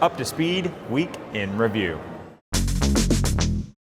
Up to Speed Week in Review.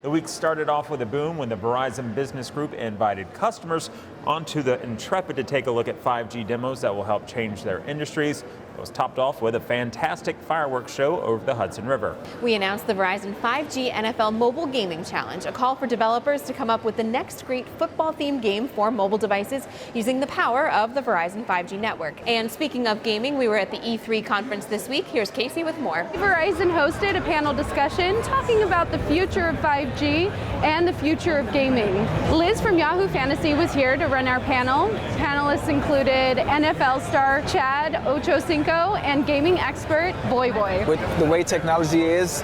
The week started off with a boom when the Verizon Business Group invited customers onto the Intrepid to take a look at 5G demos that will help change their industries. It was topped off with a fantastic fireworks show over the Hudson River. We announced the Verizon 5G NFL Mobile Gaming Challenge, a call for developers to come up with the next great football-themed game for mobile devices using the power of the Verizon 5G network. And speaking of gaming, we were at the E3 conference this week. Here's Casey with more. Verizon hosted a panel discussion talking about the future of 5G and the future of gaming. Liz from Yahoo Fantasy was here to run our panel. Panelists included NFL star Chad Ochocinco and gaming expert Boy Boy. With the way technology is,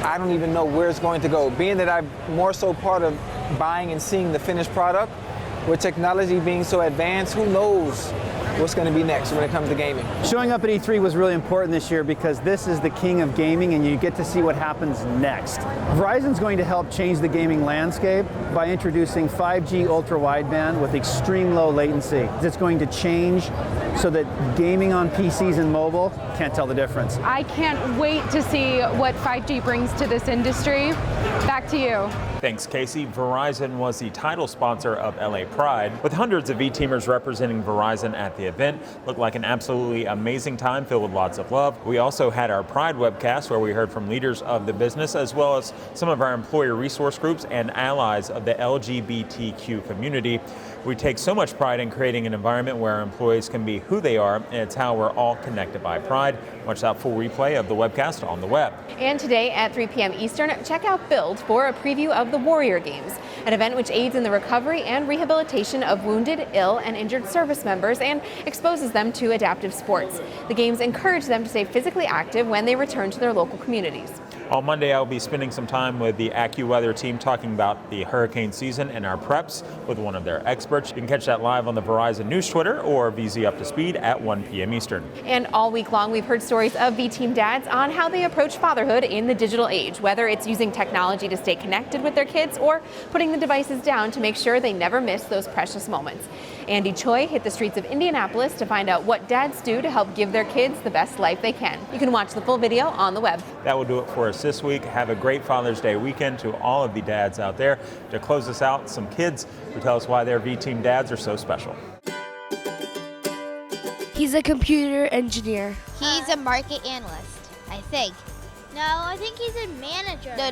I don't even know where it's going to go. Being that I'm more so part of buying and seeing the finished product, with technology being so advanced, who knows what's going to be next when it comes to gaming. Showing up at E3 was really important this year because this is the king of gaming and you get to see what happens next. Verizon's going to help change the gaming landscape by introducing 5G ultra-wideband with extreme low latency. It's going to change so that gaming on PCs and mobile can't tell the difference. I can't wait to see what 5G brings to this industry. Back to you. Thanks, Casey. Verizon was the title sponsor of LA Pride, with hundreds of V-teamers representing Verizon at the event. Looked like an absolutely amazing time filled with lots of love. We also had our Pride webcast where we heard from leaders of the business as well as some of our employer resource groups and allies of the LGBTQ community. We take so much pride in creating an environment where our employees can be who they are, and it's how we're all connected by pride. Watch that full replay of the webcast on the web. And today at 3 p.m. Eastern, check out Build for a preview of the Warrior Games, an event which aids in the recovery and rehabilitation of wounded, ill, and injured service members and exposes them to adaptive sports. The games encourage them to stay physically active when they return to their local communities. On Monday, I'll be spending some time with the AccuWeather team talking about the hurricane season and our preps with one of their experts. You can catch that live on the Verizon News Twitter or VZ Up to Speed at 1 p.m. Eastern. And all week long, we've heard stories of V-Team dads on how they approach fatherhood in the digital age, whether it's using technology to stay connected with their kids or putting the devices down to make sure they never miss those precious moments. Andy Choi hit the streets of Indianapolis to find out what dads do to help give their kids the best life they can. You can watch the full video on the web. That will do it for us this week. Have a great Father's Day weekend to all of the dads out there. To close us out, some kids who tell us why their V-Team dads are so special. He's a computer engineer. He's a market analyst, I think. No, I think he's a manager. No,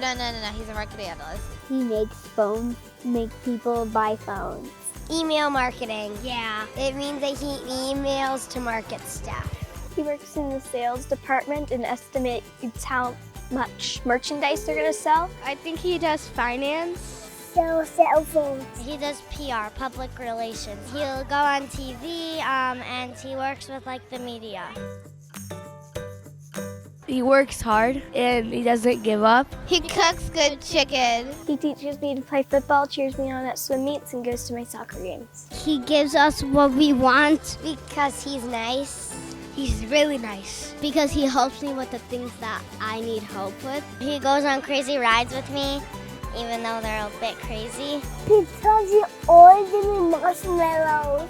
he's a market analyst. He makes phones, make people buy phones. Email marketing. Yeah, it means that he emails to market stuff. He works in the sales department and estimates how much merchandise they're going to sell. I think he does finance. Sell cell phones. He does PR, public relations. He'll go on TV and he works with like the media. He works hard and he doesn't give up. He cooks good chicken. He teaches me to play football, cheers me on at swim meets, and goes to my soccer games. He gives us what we want because he's nice. He's really nice. Because he helps me with the things that I need help with. He goes on crazy rides with me, even though they're a bit crazy. He tells you all the marshmallows.